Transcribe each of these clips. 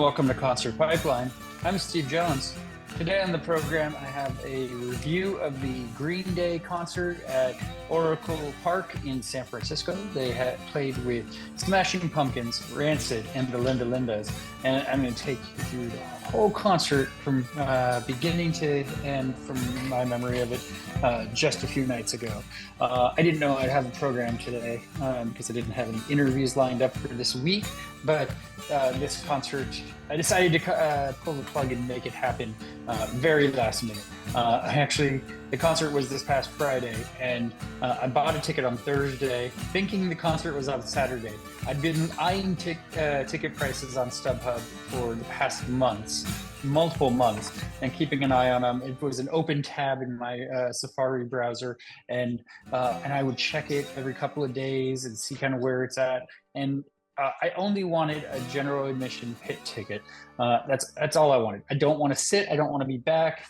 welcome to Concert Pipeline. I'm Steve Jones. Today on the program, I have a review of the Green Day concert at Oracle Park in San Francisco. They had played with Smashing Pumpkins, Rancid, and the Linda Lindas. And I'm going to take you through the whole concert from beginning to end from my memory of it just a few nights ago. I didn't know I'd have a program today because I didn't have any interviews lined up for this week, but this concert, I decided to pull the plug and make it happen very last minute. The concert was this past Friday, and I bought a ticket on Thursday, thinking the concert was on Saturday. I'd been eyeing ticket prices on StubHub for the past months, multiple months, and keeping an eye on them. It was an open tab in my Safari browser, and I would check it every couple of days and see kind of where it's at. And I only wanted a general admission pit ticket. That's all I wanted. I don't want to sit. I don't want to be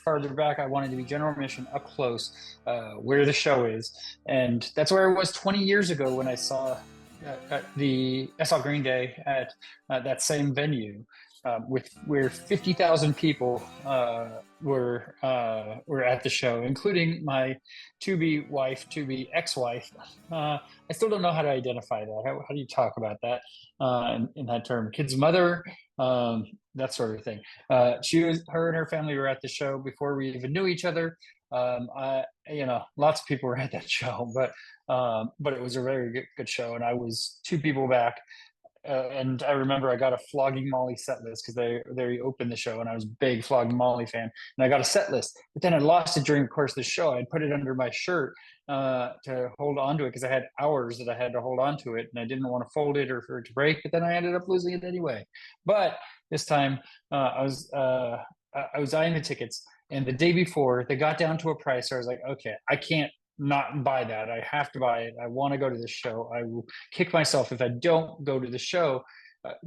farther back. I wanted to be general admission up close, where the show is. And that's where I was 20 years ago when I saw Green Day at that same venue, where 50,000 people were at the show, including my to-be ex-wife. I still don't know how to identify that. How do you talk about that in that term? Kid's mother, that sort of thing. Her and her family were at the show before we even knew each other. Lots of people were at that show, but it was a very good show, and I was two people back. And I remember I got a Flogging Molly set list because they opened the show, and I was a big Flogging Molly fan, and I got a set list. But then I lost it during the course of the show. I put it under my shirt to hold on to it because I had hours that I had to hold on to it, and I didn't want to fold it or for it to break. But then I ended up losing it anyway. But this time I was eyeing the tickets, and the day before they got down to a price where I was like, okay, I can't not buy that. I have to buy it. I want to go to the show. I will kick myself if I don't go to the show.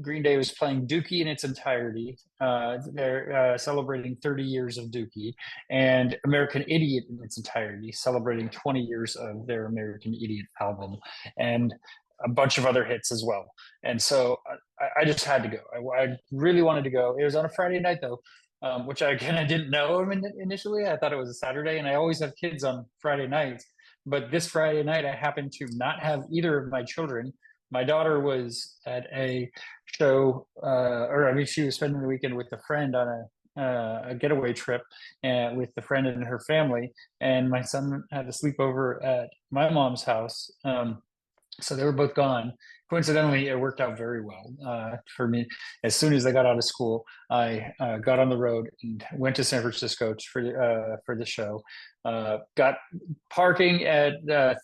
Green Day was playing Dookie in its entirety. They're celebrating 30 years of Dookie, and American Idiot in its entirety, celebrating 20 years of their American Idiot album, and a bunch of other hits as well. And so I just had to go. I really wanted to go. It was on a Friday night though, which I didn't know initially. I thought it was a Saturday, and I always have kids on Friday nights. But this Friday night, I happened to not have either of my children. My daughter was at a show, she was spending the weekend with a friend on a getaway trip with the friend and her family. And my son had a sleepover at my mom's house. So they were both gone. Coincidentally, it worked out very well for me. As soon as I got out of school, I got on the road and went to San Francisco for the show. Got parking at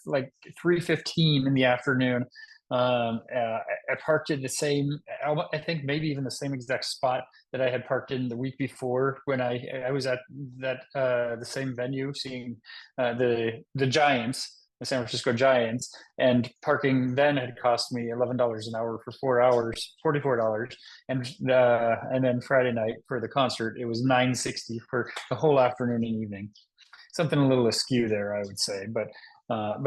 like 3:15 in the afternoon. I parked in the same, I think maybe even the same exact spot that I had parked in the week before when I was at the same venue seeing the Giants. The San Francisco Giants, and parking then had cost me $11 an hour for 4 hours, $44, and then Friday night for the concert it was $9.60 for the whole afternoon and evening. Something a little askew there, I would say, but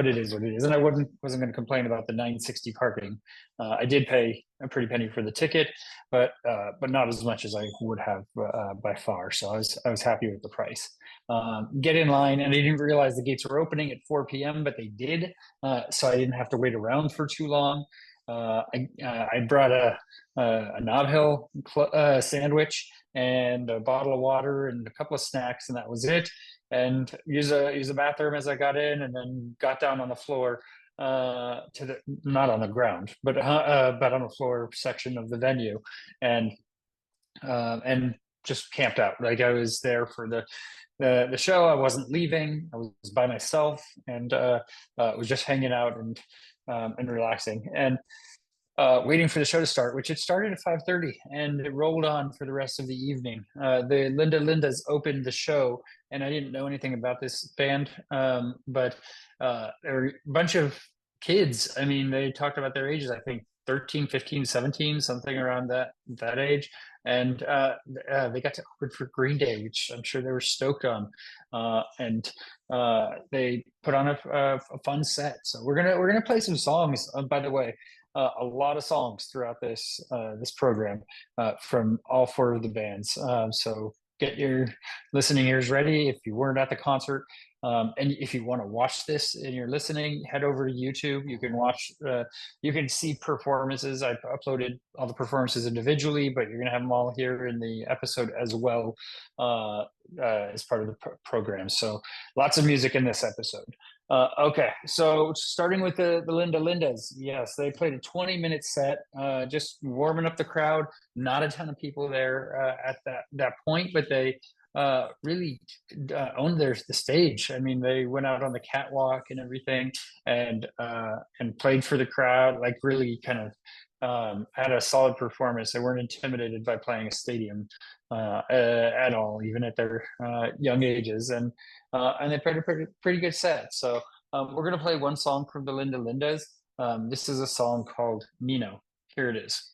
it is what it is, and I wasn't going to complain about the $9.60 parking. I did pay a pretty penny for the ticket, but not as much as I would have by far. So I was happy with the price. Get in line, and I didn't realize the gates were opening at 4 p.m., but they did, so I didn't have to wait around for too long. I brought a Nob Hill sandwich and a bottle of water and a couple of snacks, and that was it. And use a bathroom as I got in, and then got down on the floor not on the ground, but on the floor section of the venue, and just camped out. Like I was there for the show. I wasn't leaving. I was by myself, and was just hanging out and relaxing and waiting for the show to start, which it started at 5:30, and it rolled on for the rest of the evening. The Linda Lindas opened the show, and I didn't know anything about this band, but there were a bunch of kids. I mean, they talked about their ages, I think 13, 15, 17, something around that age. And they got to open for Green Day, which I'm sure they were stoked on. And they put on a fun set. So we're gonna play some songs. By the way, a lot of songs throughout this program from all four of the bands. So get your listening ears ready if you weren't at the concert. And if you want to watch this and you're listening, head over to YouTube. You can watch, you can see performances. I've uploaded all the performances individually, but you're going to have them all here in the episode as well as part of the program. So lots of music in this episode. Okay, so starting with the Linda Lindas. Yes, they played a 20-minute set, just warming up the crowd. Not a ton of people there at that point, but they really owned the stage. I mean, they went out on the catwalk and everything, and played for the crowd. Like really, kind of had a solid performance. They weren't intimidated by playing a stadium at all, even at their young ages, and they played a pretty good set. So we're gonna play one song from the Linda Lindas. This is a song called Nino. Here it is.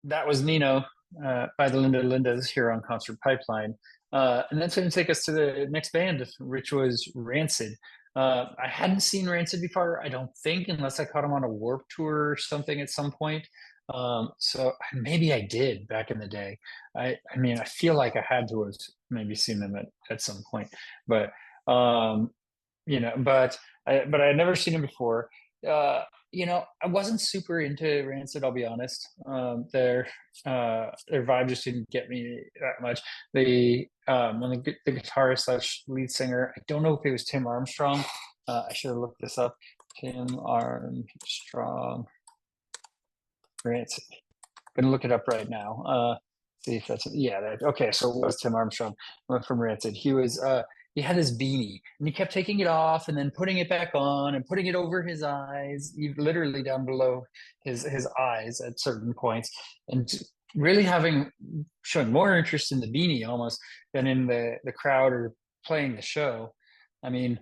That was Nino by the Linda Lindas here on Concert Pipeline. And that's going to take us to the next band, which was Rancid. I hadn't seen Rancid before, I don't think, unless I caught them on a Warped Tour or something at some point. So maybe I did back in the day. I mean, I feel like I had to have maybe seen them at some point, but but I had never seen them before. I wasn't super into Rancid, I'll be honest. Their vibe just didn't get me that much. When the guitarist slash lead singer, I don't know if it was Tim Armstrong. I should have looked this up. Tim Armstrong, Rancid. Gonna look it up right now. See if that's okay. So it was Tim Armstrong from Rancid. He had his beanie and he kept taking it off and then putting it back on and putting it over his eyes, literally down below his eyes at certain points, and really showing more interest in the beanie almost than in the crowd or playing the show. I mean,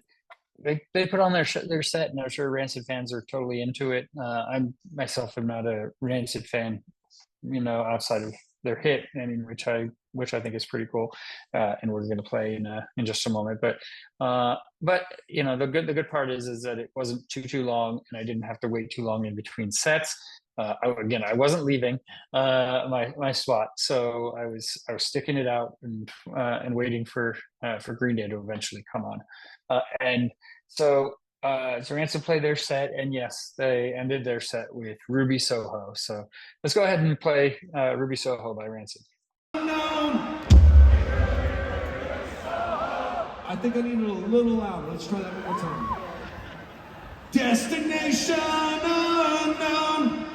they put on their set, and I'm sure Rancid fans are totally into it. I myself am not a Rancid fan, outside of their hit, I mean, which I think is pretty cool, and we're going to play in just a moment. But the good part is that it wasn't too long, and I didn't have to wait too long in between sets. I wasn't leaving my spot, so I was sticking it out and waiting for Green Day to eventually come on, and so. Rancid played their set, and yes, they ended their set with Ruby Soho. So let's go ahead and play Ruby Soho by Rancid. I think I need it a little louder. Let's try that one more time. Destination unknown.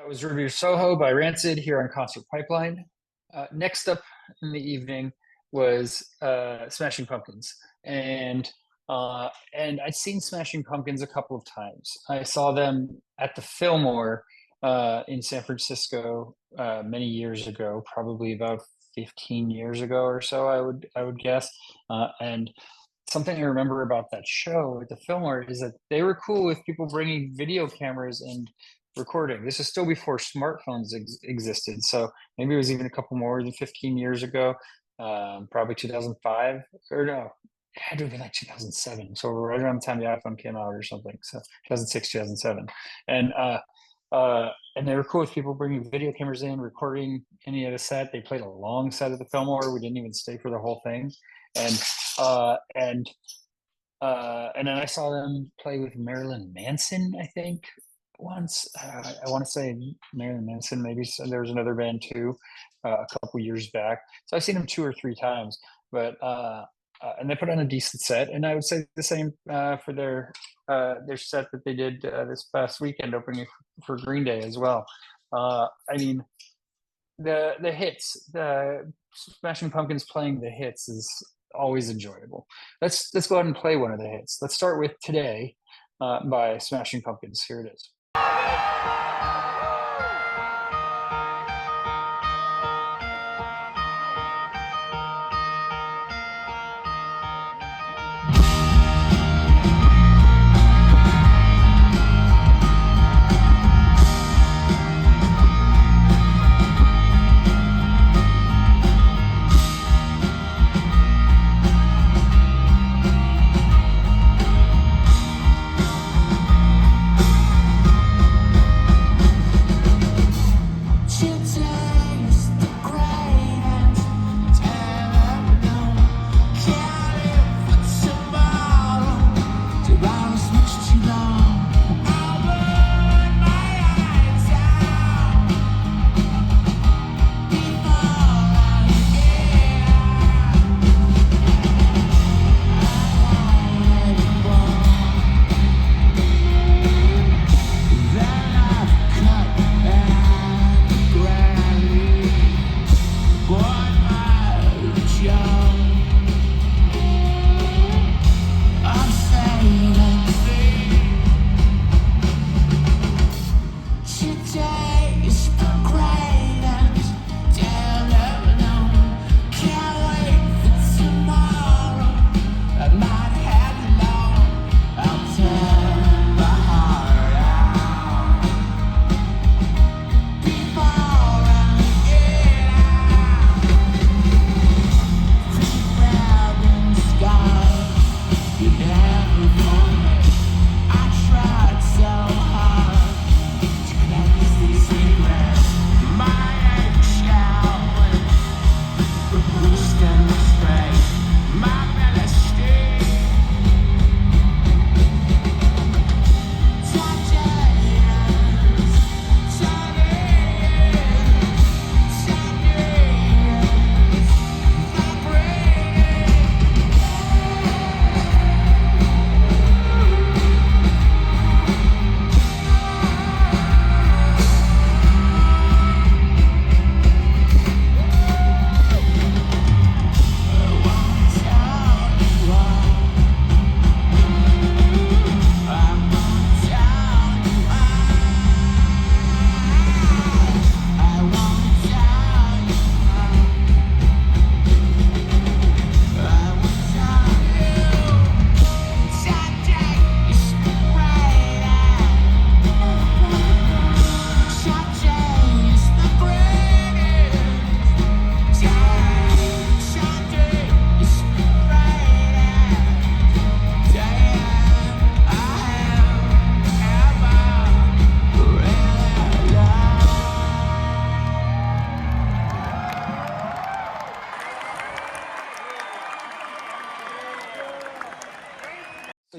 That was Revere Soho by Rancid here on Concert Pipeline. Next up in the evening was Smashing Pumpkins, and I'd seen Smashing Pumpkins a couple of times. I saw them at the Fillmore in San Francisco many years ago, probably about 15 years ago or so, I would guess. And something I remember about that show at the Fillmore is that they were cool with people bringing video cameras and recording. This is still before smartphones existed, so maybe it was even a couple more than 15 years ago, probably 2005, or no, it had to have been like 2007, so right around the time the iPhone came out or something, so 2006, 2007. And they were cool with people bringing video cameras in, recording any of the set. They played a long set at the Fillmore. We didn't even stay for the whole thing. And then I saw them play with Marilyn Manson, I think, once. I want to say Marilyn Manson, maybe. So there was another band too, a couple years back. So I've seen them 2 or 3 times, but and they put on a decent set. And I would say the same for their set that they did this past weekend, opening for Green Day as well. I mean, the hits, the Smashing Pumpkins playing the hits is always enjoyable. Let's go ahead and play one of the hits. Let's start with Today by Smashing Pumpkins. Here it is.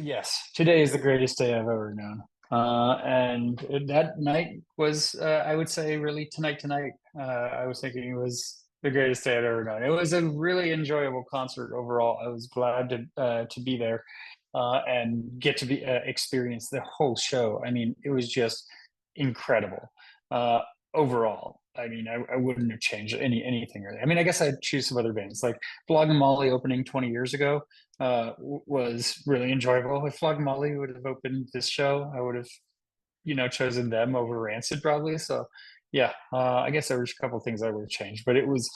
Yes, today is the greatest day I've ever known. And that night was, I would say, really tonight. I was thinking it was the greatest day I'd ever known. It was a really enjoyable concert overall. I was glad to be there and get to be experience the whole show. I mean, it was just incredible uh, overall. I mean, I wouldn't have changed anything really. I mean, I guess I'd choose some other bands like Blog and Molly opening 20 years ago was really enjoyable. If Flog Molly would have opened this show, I would have, chosen them over Rancid probably. So, yeah, I guess there was a couple things I would have changed, but it was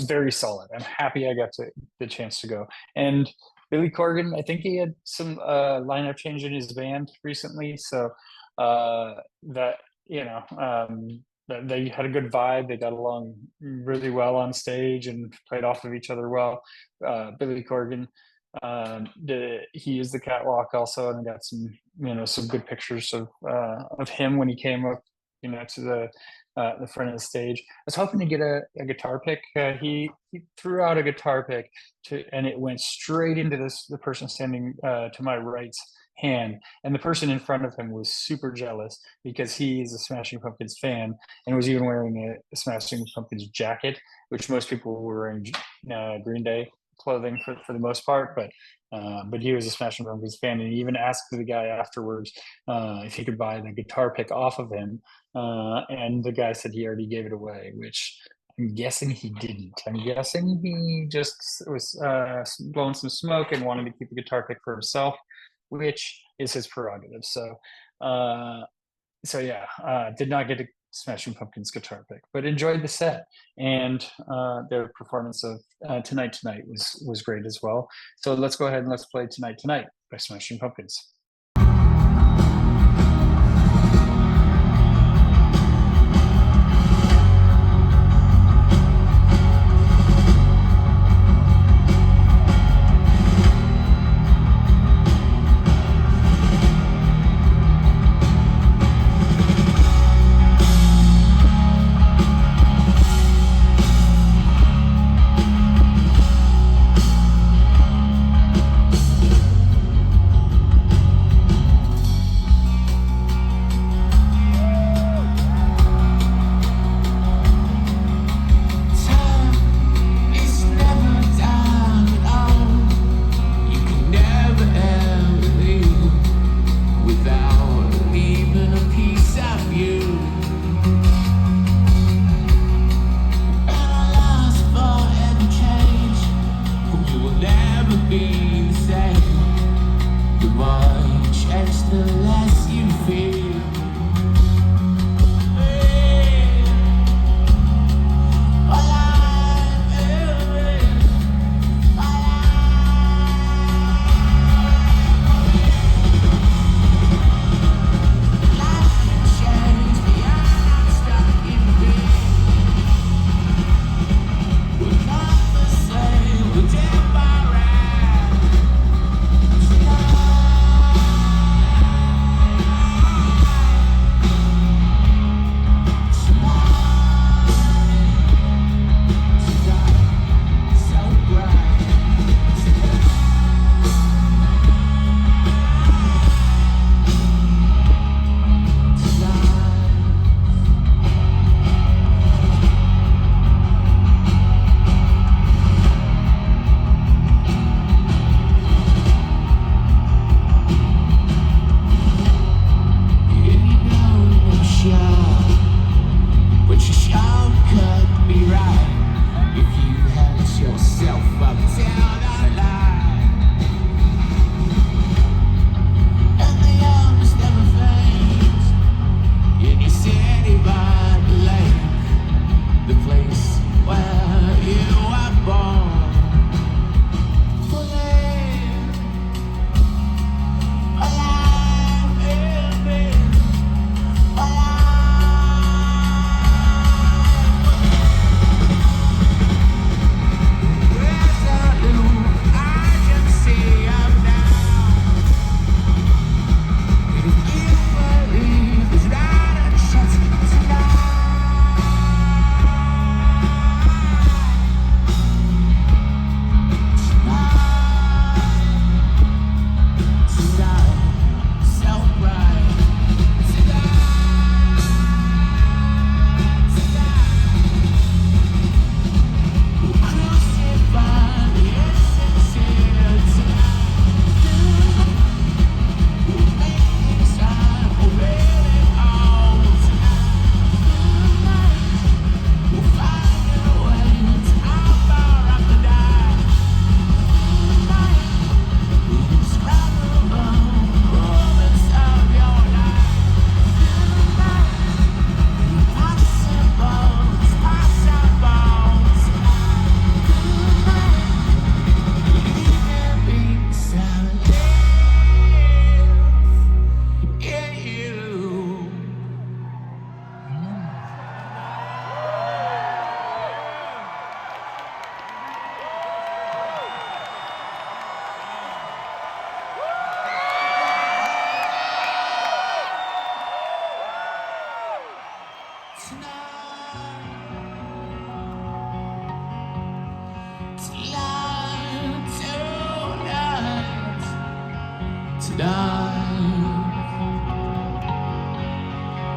very solid. I'm happy I got the chance to go. And Billy Corgan, I think he had some lineup change in his band recently, so that they had a good vibe. They got along really well on stage and played off of each other well. Billy Corgan, he used the catwalk also, and got some good pictures of him when he came up, to the front of the stage. I was hoping to get a guitar pick. He threw out a guitar pick and it went straight into the person standing to my right's hand, and the person in front of him was super jealous because he is a Smashing Pumpkins fan and was even wearing a Smashing Pumpkins jacket, which most people were wearing Green Day clothing for the most part, but he was a Smashing Pumpkins fan, and he even asked the guy afterwards if he could buy the guitar pick off of him, and the guy said he already gave it away, which I'm guessing he didn't. I'm guessing he just was blowing some smoke and wanted to keep the guitar pick for himself, which is his prerogative. So yeah, did not get a Smashing Pumpkins guitar pick, but enjoyed the set, and their performance of Tonight was great as well. So let's go ahead and let's play Tonight by Smashing Pumpkins.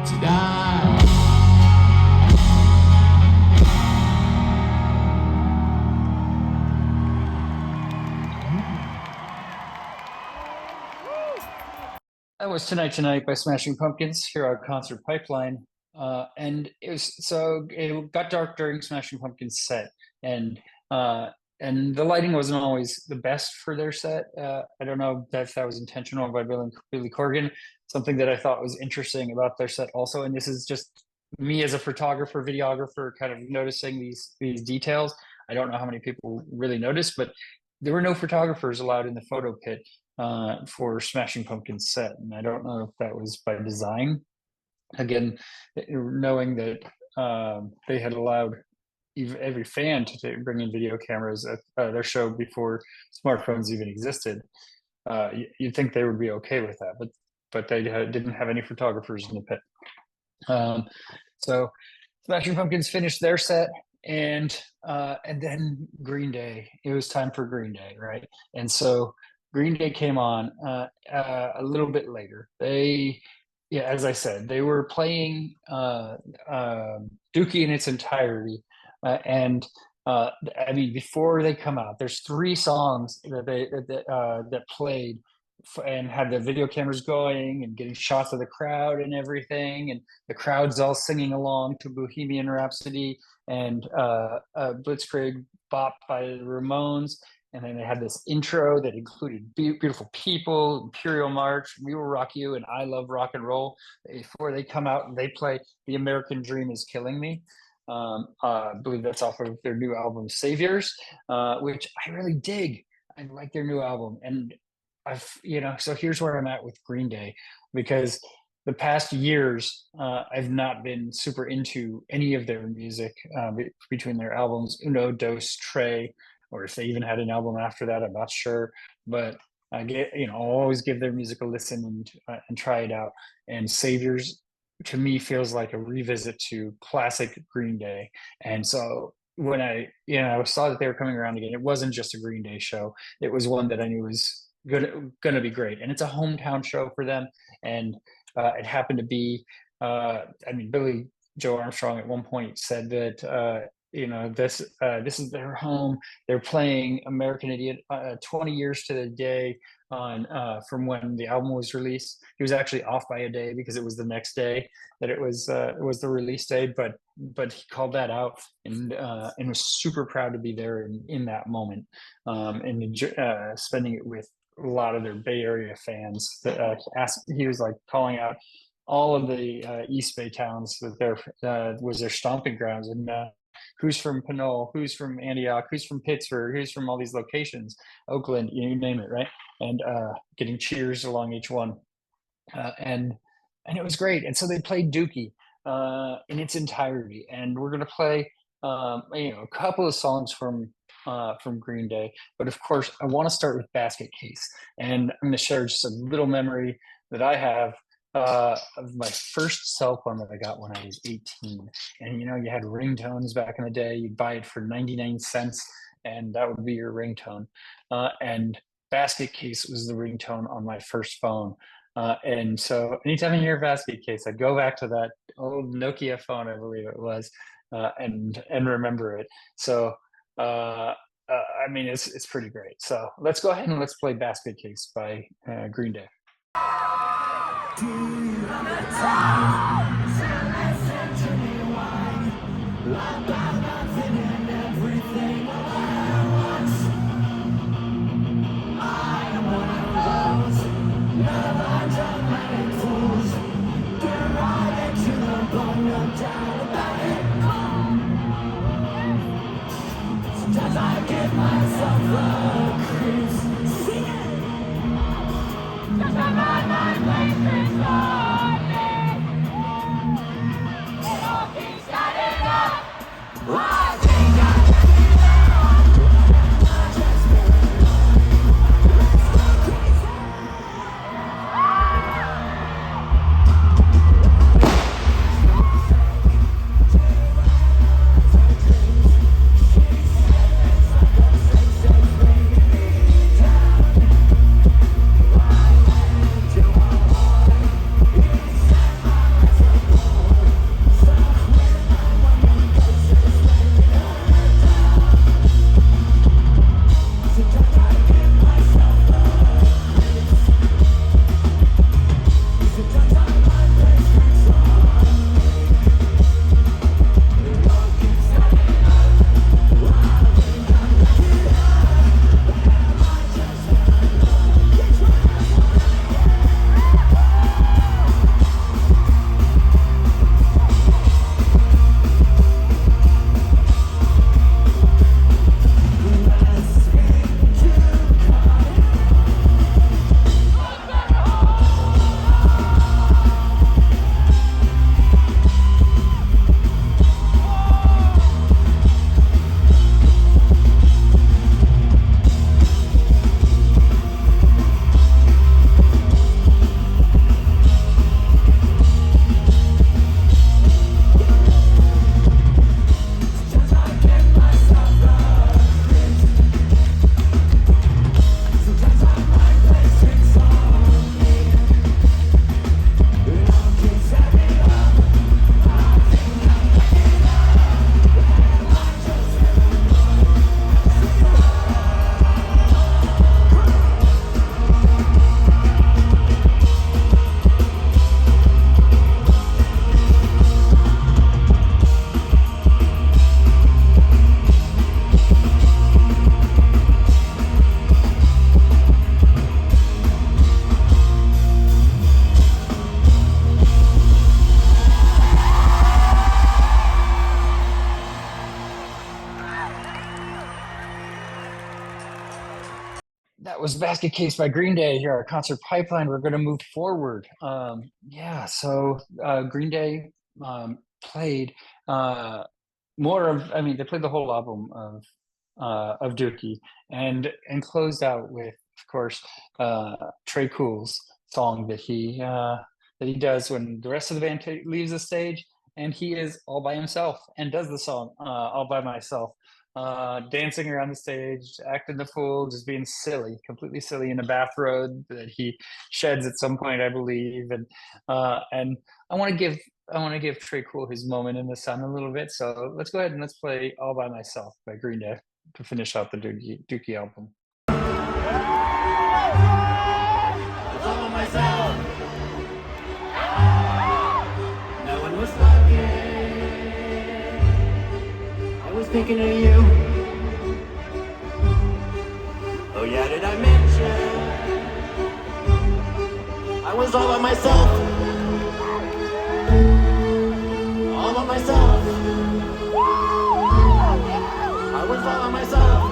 to die. That was Tonight by Smashing Pumpkins here on Concert Pipeline. And it got dark during Smashing Pumpkins set, and and the lighting wasn't always the best for their set. I don't know if that was intentional by Billy Corgan. Something that I thought was interesting about their set also, and this is just me as a photographer, videographer, kind of noticing these details. I don't know how many people really noticed, but there were no photographers allowed in the photo pit for Smashing Pumpkins set, and I don't know if that was by design. Again, knowing that they had allowed every fan to bring in video cameras at their show before smartphones even existed, you'd think they would be okay with that, but they didn't have any photographers in the pit. So Smashing Pumpkins finished their set, and then Green Day. It was time for Green Day, right? And so Green Day came on a little bit later. Yeah, as I said, they were playing Dookie in its entirety, and I mean, before they come out, there's 3 songs that played and had the video cameras going and getting shots of the crowd and everything, and the crowd's all singing along to Bohemian Rhapsody and Blitzkrieg Bop by the Ramones. And then they had this intro that included Beautiful People, Imperial March, We Will Rock You, and I Love Rock and Roll. Before they come out, they play The American Dream Is Killing Me. I believe that's off of their new album, Saviors, which I really dig. I like their new album. And so here's where I'm at with Green Day, because the past years, I've not been super into any of their music between their albums, Uno, Dos, Tre, or if they even had an album after that, I'm not sure. But I'll always give their music a listen and try it out. And Saviors, to me, feels like a revisit to classic Green Day. And so when I saw that they were coming around again, it wasn't just a Green Day show. It was one that I knew was gonna be great, and it's a hometown show for them. And it happened to be, Billy Joe Armstrong at one point said that this is their home. They're playing American Idiot 20 years to the day on from when the album was released. He was actually off by a day because it was the next day that it was the release day, but he called that out and was super proud to be there in that moment, and spending it with a lot of their Bay Area fans. He was like calling out all of the East Bay towns that was their stomping grounds, and who's from Pinole, who's from Antioch, who's from Pittsburgh, who's from all these locations, Oakland, you name it, right? And getting cheers along each one, and it was great. And so they played Dookie in its entirety, and we're going to play a couple of songs from Green Day, but of course I want to start with Basket Case, and I'm going to share just a little memory that I have of my first cell phone that I got when I was 18. And you had ringtones back in the day. You'd buy it for 99 cents, and that would be your ringtone. And Basket Case was the ringtone on my first phone. And so anytime I hear Basket Case, I go back to that old Nokia phone, I believe it was, and remember it. So it's pretty great. So let's go ahead and let's play Basket Case by Green Day. Sometimes I give myself the creeps. Just my mind plays tricks on me. It all keeps adding up. I think was Basket Case by Green Day here, our concert pipeline. We're going to move forward. Yeah, so Green Day played more of, I mean, they played the whole album of Dookie and closed out with, of course, Trey Cool's song that he does when the rest of the band leaves the stage, and he is all by himself and does the song all by myself, dancing around the stage, acting the fool, just being silly, completely silly in a bathrobe that he sheds at some point, I believe. And I want to give Trey Cool his moment in the sun a little bit. So let's go ahead and let's play "All by Myself" by Green Day to finish out the Dookie album. It's all on myself. No one was looking. I was thinking of you. Oh yeah, did I mention I was all by myself? All by myself. I was all by myself.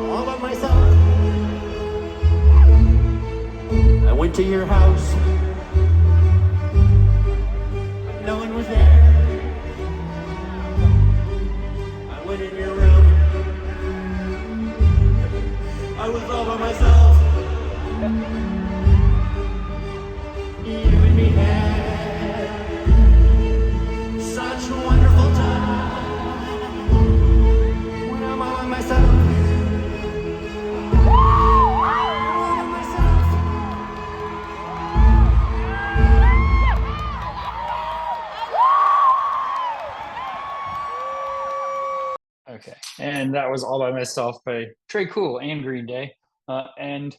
All by myself. I went to your house. No one was there. I went in your room. I was all by myself. You and me had such a wonderful time when I'm all by myself. All by myself. Okay, and that was "All by Myself" by Trey Cool and Green Day. And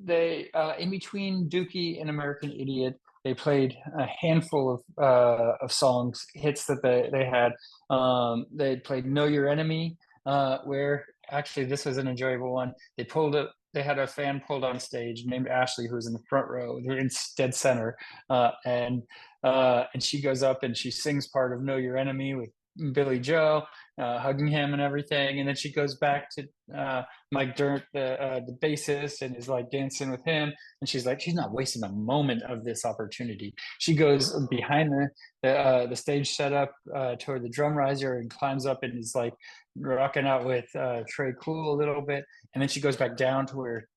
they, in between Dookie and American Idiot, they played a handful of songs, hits that they had. They played "Know Your Enemy," where actually this was an enjoyable one. They pulled up. They had a fan pulled on stage named Ashley, who was in the front row, they're in dead center, and she goes up and she sings part of "Know Your Enemy" with Billy Joe, hugging him and everything, and then she goes back to Mike Dirnt, the bassist, and is like dancing with him. And she's like, she's not wasting a moment of this opportunity. She goes behind the stage setup toward the drum riser and climbs up and is like rocking out with Trey Cool a little bit. And then she goes back down to where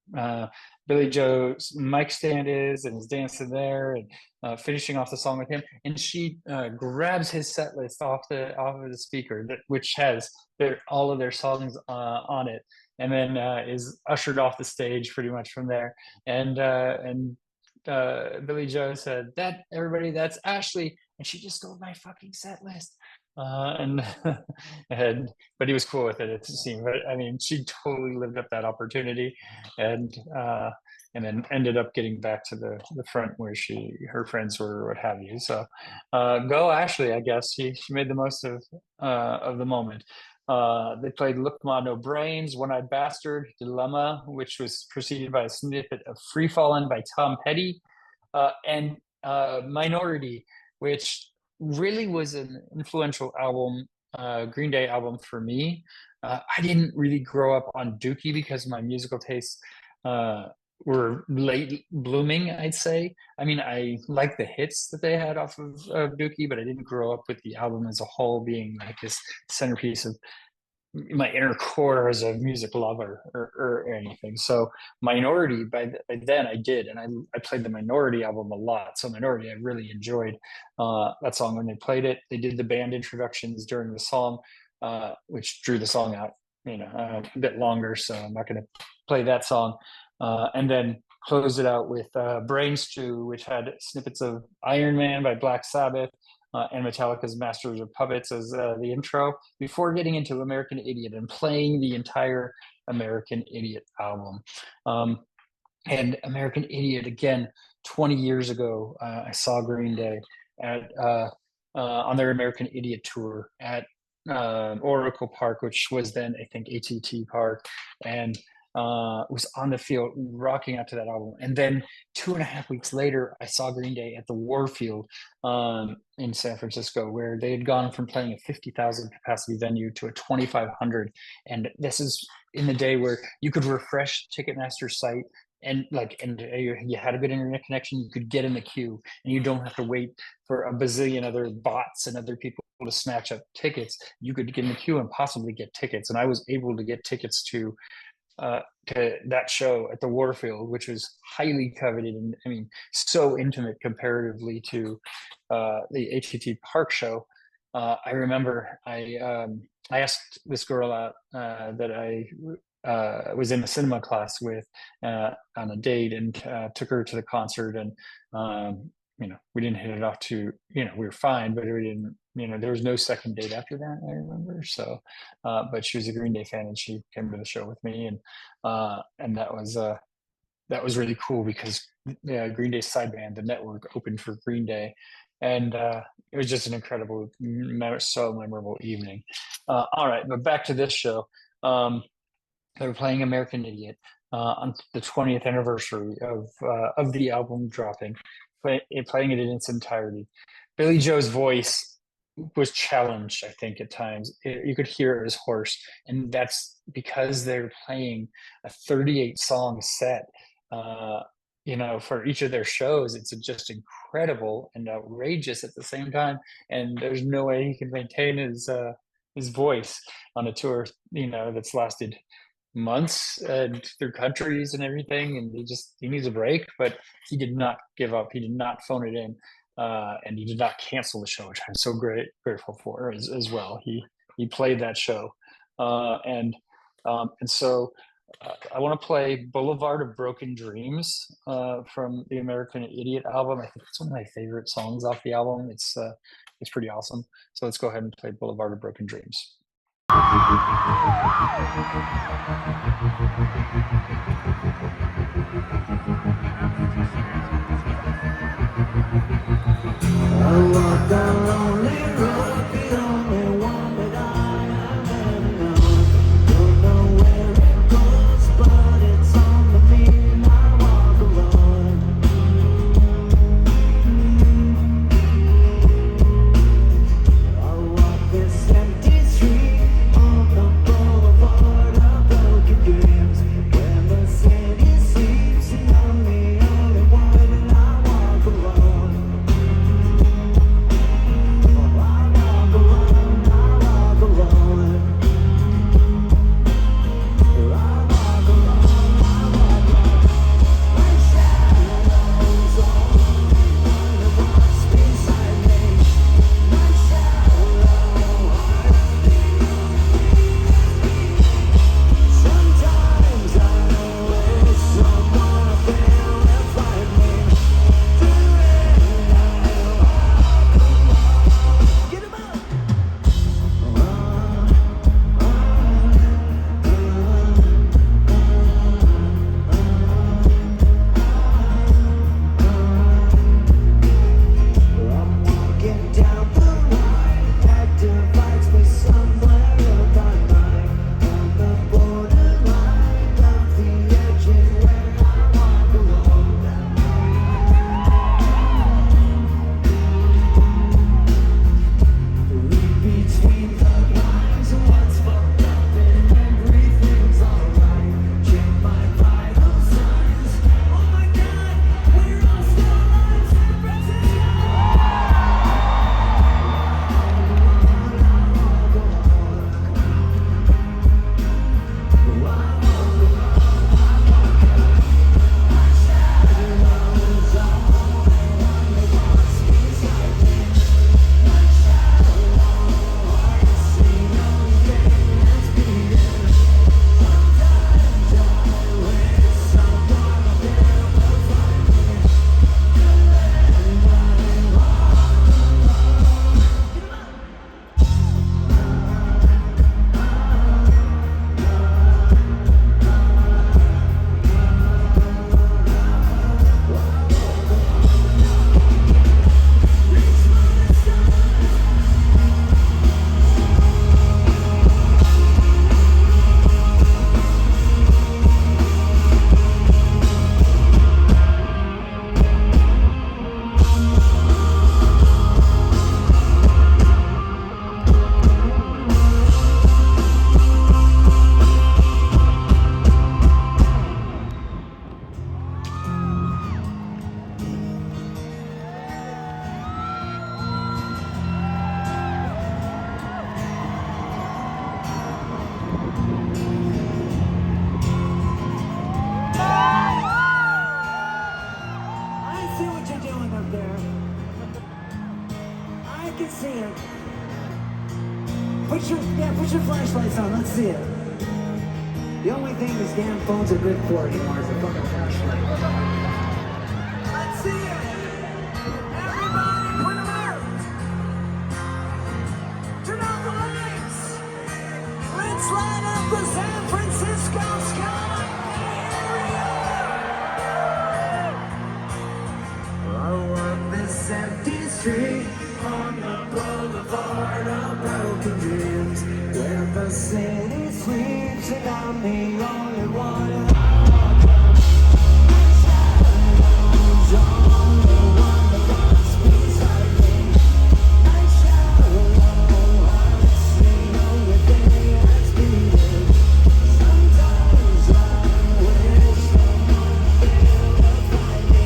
Billy Joe's mic stand is and is dancing there and finishing off the song with him. And she grabs his set list off of the speaker, which has all of their songs on it, and then is ushered off the stage pretty much from there. And Billy Joe said, "That everybody, that's Ashley," and she just stole my fucking set list. And but he was cool with it, it seemed. But I mean, she totally lived up that opportunity, and then ended up getting back to the front where her friends were, or what have you. So go Ashley, I guess. She made the most of the moment. They played "Look Ma No Brains," "One-Eyed Bastard," "Dilemma," which was preceded by a snippet of "Free Fallin'" by Tom Petty, and "Minority," which really was an influential album, Green Day album for me. I didn't really grow up on Dookie because my musical tastes were late blooming, I'd say. I mean, I like the hits that they had off of Dookie, but I didn't grow up with the album as a whole being like this centerpiece of my inner core as a music lover or anything. So Minority, by then I did, and I played the Minority album a lot. So Minority, I really enjoyed that song when they played it. They did the band introductions during the song, which drew the song out, a bit longer. So I'm not going to play that song. And then closed it out with Brain Stew, which had snippets of Iron Man by Black Sabbath, and Metallica's Masters of Puppets as the intro, before getting into American Idiot and playing the entire American Idiot album. And American Idiot, again, 20 years ago, I saw Green Day on their American Idiot tour at Oracle Park, which was then, I think, AT&T Park. And was on the field rocking out to that album. And then 2.5 weeks later, I saw Green Day at the Warfield in San Francisco, where they had gone from playing a 50,000 capacity venue to a 2,500. And this is in the day where you could refresh Ticketmaster's site and you had a good internet connection, you could get in the queue and you don't have to wait for a bazillion other bots and other people to snatch up tickets. You could get in the queue and possibly get tickets. And I was able to get tickets to that show at the Warfield, which was highly coveted and I mean so intimate comparatively to the AT&T Park show. I remember I asked this girl out that I was in a cinema class with on a date, and took her to the concert, and we didn't hit it off too, we were fine, but we didn't, there was no second date after that, I remember. So but she was a Green Day fan and she came to the show with me, and that was really cool because Green Day's side band, The Network, opened for Green Day, and it was just an incredible, so memorable evening. All right, but back to this show. They were playing American Idiot on the 20th anniversary of the album dropping, playing it in its entirety. Billy Joe's voice was challenged, I think, at times. You could hear it was hoarse, and that's because they're playing a 38-song set. For each of their shows, it's just incredible and outrageous at the same time. And there's no way he can maintain his voice on a tour, that's lasted months and through countries and everything, and he needs a break. But he did not give up. He did not phone it in, and he did not cancel the show, which I'm so grateful for as well. He played that show, and so I want to play Boulevard of Broken Dreams from the American Idiot album. I think it's one of my favorite songs off the album. It's pretty awesome. So let's go ahead and play Boulevard of Broken Dreams. I walk a lonely road, the only one that I have ever known. Don't know where it goes, but it's on the me. I walk alone. I walk this empty street on the boulevard of broken dreams, where the same see it. Put your flashlights on. Let's see it. The only thing these damn phones are good for anymore is a fucking flashlight. Let's see it. Everybody, put them out. Turn out the lights. Let's light up the San Francisco sky. I walk this empty street on the boulevard of broken dreams, where the city sleeps and I'm the only one. I walk up my shadows, only one that walks beside me. My shadow, I see only thing that's beating. Sometimes I wish someone would find me.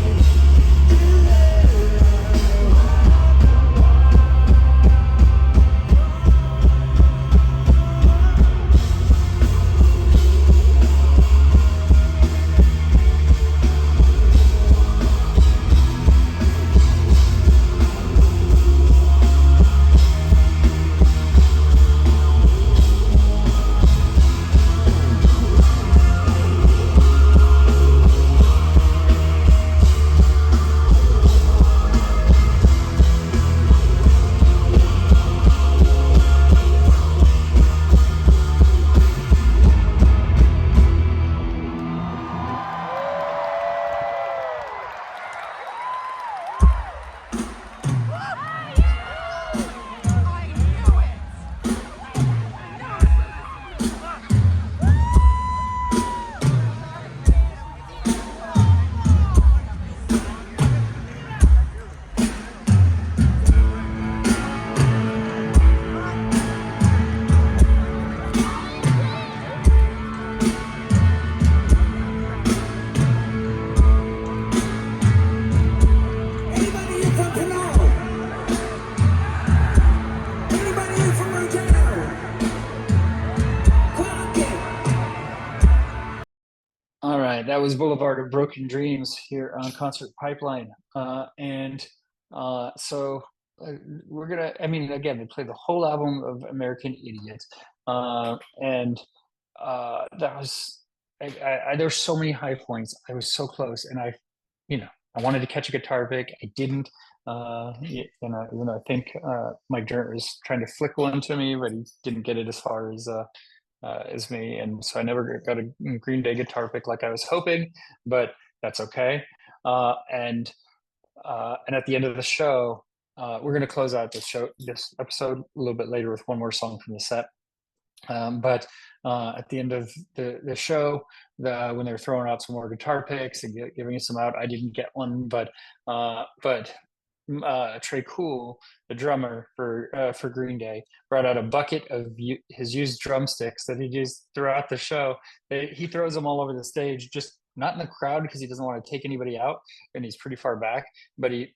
All right, that was Boulevard of Broken Dreams here on Concert Pipeline. So we're gonna, I mean, again, they play the whole album of American Idiot. And that was, there's so many high points. I was so close, and I wanted to catch a guitar pick. I didn't. Even though I think Mike Dirnt was trying to flick one to me, but he didn't get it as far as me, and so I never got a Green Day guitar pick like I was hoping, but that's okay. And at the end of the show, we're going to close out this episode a little bit later with one more song from the set. But at the end of the show, when they were throwing out some more guitar picks and giving us some out, I didn't get one, but Trey Cool, the drummer for Green Day, brought out a bucket of his used drumsticks that he used throughout the show. He throws them all over the stage, just not in the crowd because he doesn't want to take anybody out, and he's pretty far back. But he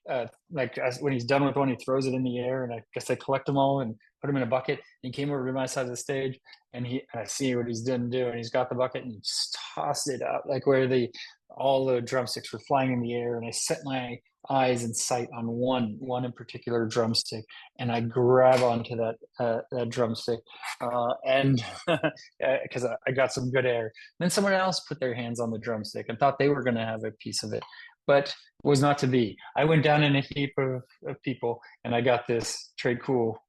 when he's done with one, he throws it in the air, and I guess they collect them all and put them in a bucket. And he came over to my side of the stage, and I see what he's done do, and he's got the bucket and he just tossed it out like where all the drumsticks were flying in the air, and I set my eyes and sight on one in particular drumstick, and I grab onto that drumstick, and because I got some good air. Then someone else put their hands on the drumstick and thought they were going to have a piece of it, but was not to be. I went down in a heap of people, and I got this Trey Cool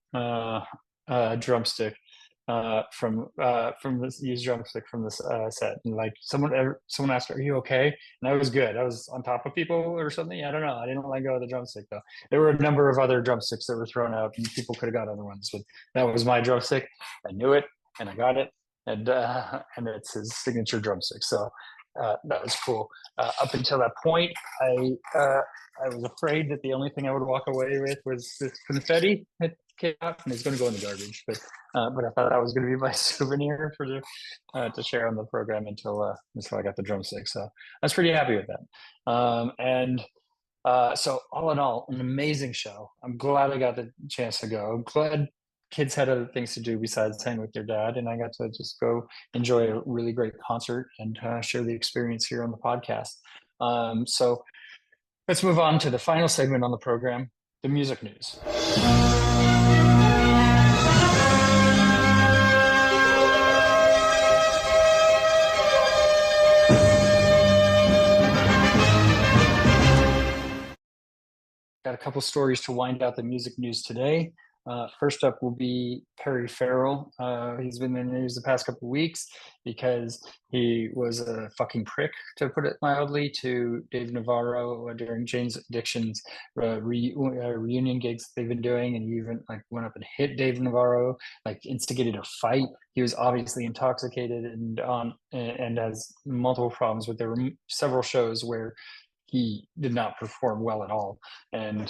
drumstick from this used drumstick from this set. And like someone asked, "Are you okay?" And I was good. I was on top of people or something. I don't know. I didn't let go of the drumstick though. There were a number of other drumsticks that were thrown out, and people could have got other ones, but that was my drumstick. I knew it, and I got it, and it's his signature drumstick. So that was cool. Up until that point, I was afraid that the only thing I would walk away with was this confetti that came out, and it's going to go in the garbage. But I thought that was going to be my souvenir to share on the program until I got the drumstick. So I was pretty happy with that. So all in all, an amazing show. I'm glad I got the chance to go. I'm glad kids had other things to do besides hang with their dad, and I got to just go enjoy a really great concert and share the experience here on the podcast. So let's move on to the final segment on the program, the music news. got a couple stories to wind out the music news today. First up will be Perry Farrell. He's been in the news the past couple of weeks because he was a fucking prick, to put it mildly, to Dave Navarro during Jane's Addiction's reunion gigs they've been doing, and he even like went up and hit Dave Navarro, like instigated a fight. He was obviously intoxicated and has multiple problems. But there were several shows where he did not perform well at all, and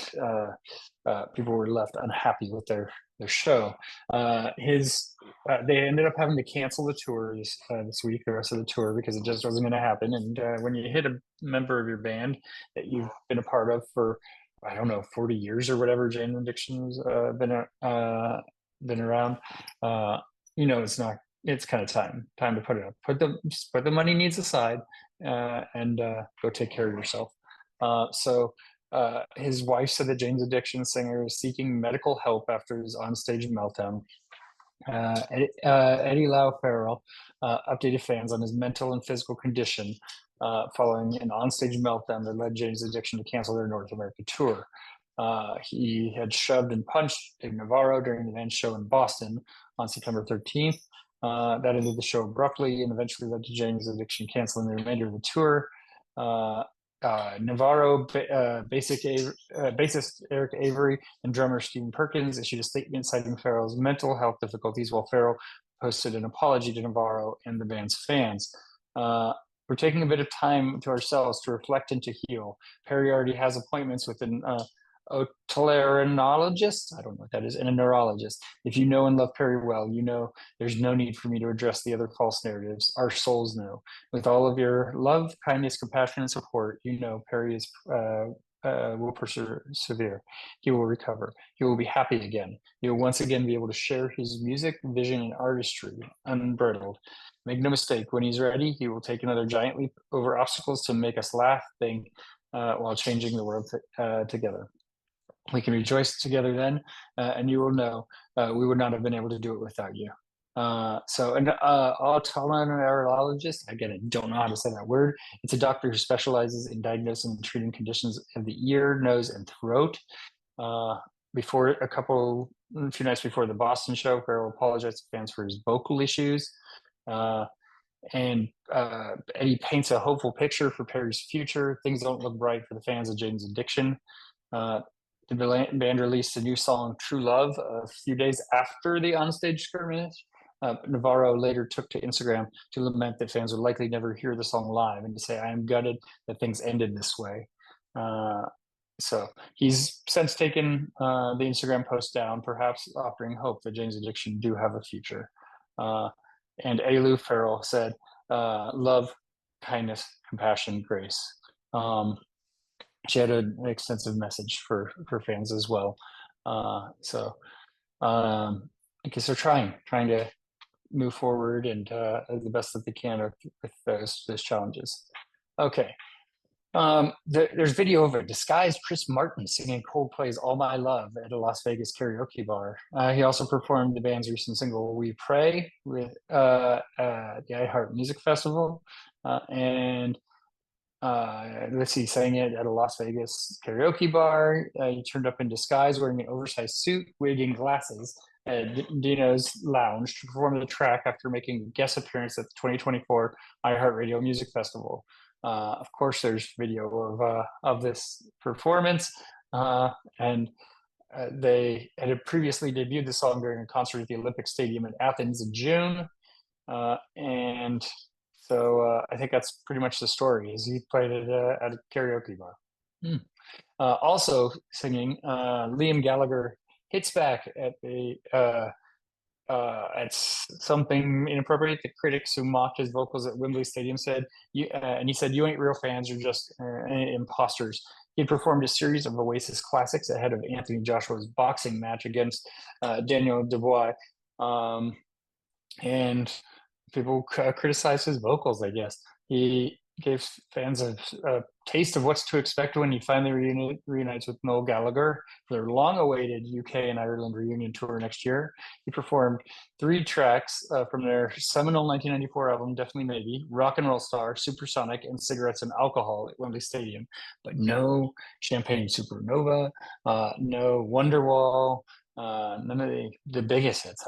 people were left unhappy with their show. They ended up having to cancel the tour this week, the rest of the tour, because it just wasn't going to happen. And when you hit a member of your band that you've been a part of for, I don't know, 40 years or whatever, Jane Addiction's been around, it's not. It's kind of time to put it up. Just put the money needs aside, and go take care of yourself. His wife said that Jane's Addiction singer is seeking medical help after his onstage meltdown. Eddie Lau Farrell updated fans on his mental and physical condition following an onstage meltdown that led Jane's Addiction to cancel their North America tour. He had shoved and punched Dave Navarro during the band's show in Boston on September 13th. That ended the show abruptly and eventually led to Jane's Addiction canceling the remainder of the tour. Navarro, bassist Eric Avery, and drummer Stephen Perkins issued a statement citing Farrell's mental health difficulties, while Farrell posted an apology to Navarro and the band's fans. We're taking a bit of time to ourselves to reflect and to heal. Perry already has appointments with an otolaryngologist, I don't know what that is, and a neurologist. If you know and love Perry well, you know there's no need for me to address the other false narratives. Our souls know. With all of your love, kindness, compassion, and support, you know Perry will persevere. He will recover. He will be happy again. He will once again be able to share his music, vision, and artistry unbridled. Make no mistake, when he's ready, he will take another giant leap over obstacles to make us laugh, think, while changing the world together. We can rejoice together then, and you will know we would not have been able to do it without you. An otolaryngologist, again, I don't know how to say that word. It's a doctor who specializes in diagnosing and treating conditions of the ear, nose, and throat. A few nights before the Boston show, Farrell apologized to fans for his vocal issues. Eddie paints a hopeful picture for Perry's future. Things don't look bright for the fans of Jane's Addiction. The band released a new song, True Love, a few days after the onstage skirmish. Navarro later took to Instagram to lament that fans would likely never hear the song live and to say, I am gutted that things ended this way. So he's since taken the Instagram post down, perhaps offering hope that Jane's Addiction do have a future. And Elu Farrell said, love, kindness, compassion, grace. She had an extensive message for fans as well. I guess they're trying to move forward and the best that they can with those challenges. Okay. There's video of a disguised Chris Martin singing Coldplay's All My Love at a Las Vegas karaoke bar. He also performed the band's recent single We Pray with the iHeart Music Festival. He sang it at a Las Vegas karaoke bar. He turned up in disguise wearing an oversized suit, wig, and glasses at Dino's Lounge to perform the track after making a guest appearance at the 2024 iHeartRadio Music Festival. Of course, there's video of this performance, and they had previously debuted the song during a concert at the Olympic Stadium in Athens in June, and so I think that's pretty much the story. Is he played at a karaoke bar. Also singing, Liam Gallagher hits back at something inappropriate. The critics who mocked his vocals at Wembley Stadium said, "You," and he said, "You ain't real fans. You're just imposters." He had performed a series of Oasis classics ahead of Anthony Joshua's boxing match against Daniel Dubois, and people criticized his vocals, I guess. He gave fans a taste of what's to expect when he finally reunites with Noel Gallagher for their long-awaited UK and Ireland reunion tour next year. He performed 3 tracks from their seminal 1994 album, Definitely Maybe, Rock and Roll Star, Supersonic, and Cigarettes and Alcohol at Wembley Stadium, but no Champagne Supernova, no Wonderwall, none of the biggest hits,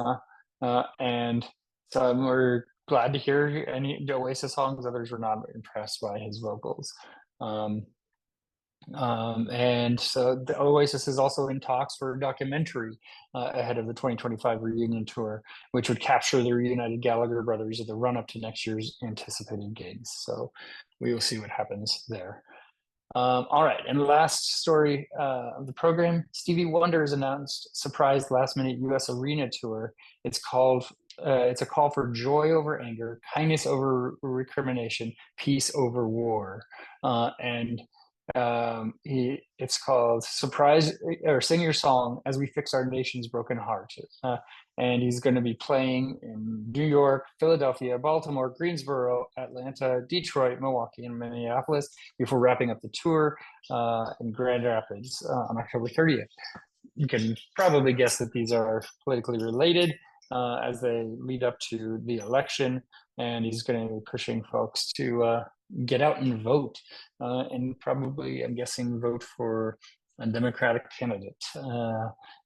and so we're glad to hear any Oasis songs. Others were not impressed by his vocals. And so the Oasis is also in talks for a documentary ahead of the 2025 reunion tour, which would capture the reunited Gallagher brothers at the run-up to next year's anticipated gigs. So we will see what happens there. All right, and last story of the program, Stevie Wonder has announced surprise last-minute U.S. arena tour. It's a call for joy over anger, kindness over recrimination, peace over war, and it's called Surprise or Sing Your Song as We Fix Our Nation's Broken Heart. And he's going to be playing in New York, Philadelphia, Baltimore, Greensboro, Atlanta, Detroit, Milwaukee, and Minneapolis before wrapping up the tour in Grand Rapids on October 30th. You can probably guess that these are politically related as they lead up to the election, and he's going to be pushing folks to get out and vote, and probably, I'm guessing, vote for a Democratic candidate,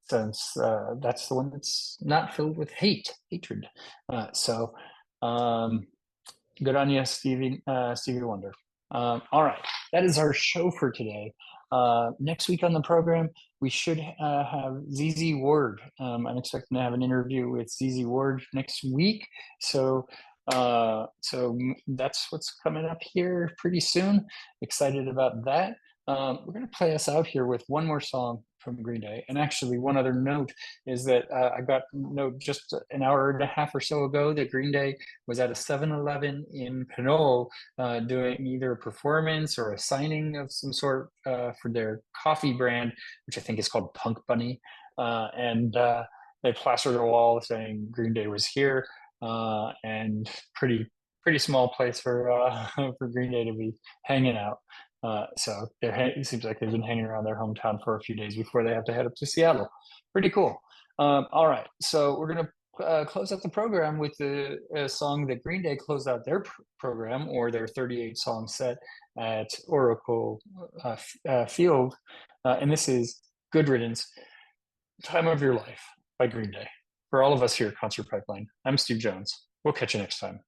since that's the one that's not filled with hatred. So good on you, Stevie Wonder. All right, that is our show for today. Next week on the program, we should have ZZ Ward. I'm expecting to have an interview with ZZ Ward next week. So that's what's coming up here pretty soon. Excited about that. We're going to play us out here with one more song from Green Day. And actually, one other note is that I got a note just an hour and a half or so ago that Green Day was at a 7-Eleven in Pinole doing either a performance or a signing of some sort for their coffee brand, which I think is called Punk Bunny. And they plastered a wall saying Green Day was here, and pretty small place for Green Day to be hanging out. So it seems like they've been hanging around their hometown for a few days before they have to head up to Seattle. Pretty cool. All right, so we're going to close out the program with a song that Green Day closed out their program, or their 38-song set at Oracle Field. And this is Good Riddance, Time of Your Life by Green Day. For all of us here at Concert Pipeline, I'm Steve Jones. We'll catch you next time.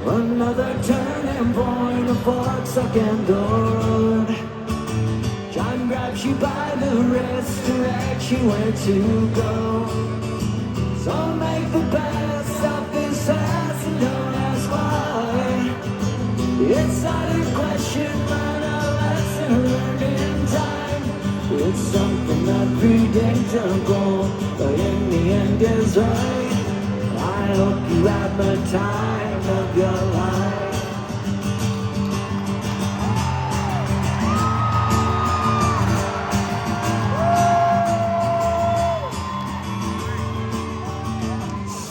Another turning point, a fork-sucking door. John grabs you by the wrist, directs you where to go. So make the best of this past and don't ask why. It's not a question, but a lesson learned in time. It's something unpredictable, but in the end is right. I hope you have the time of your life.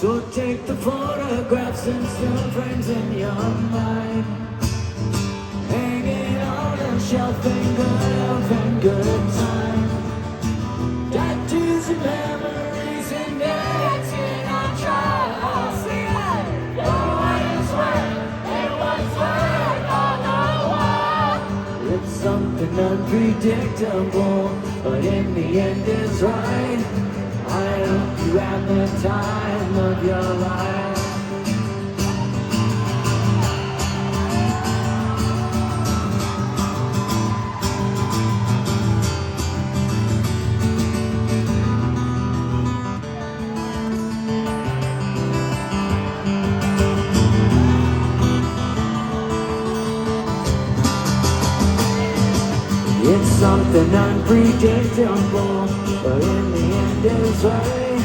So take the photographs and still frames in your mind. Hang it on a shelf in good health and good time. Tattoos and memories and dancing on trial. Sing it! For what it's worth, it was worth all the while. It's something unpredictable, but in the end is right. I hope you have the time of your life. It's something unpredictable, but in the end is right.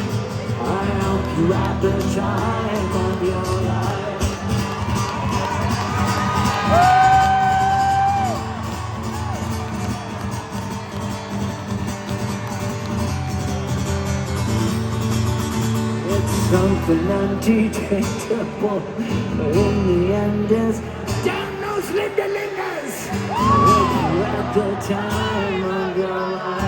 I hope you have the time of your life. something undetectable, but in the end it's down those Linda Lingers. At the time of your life.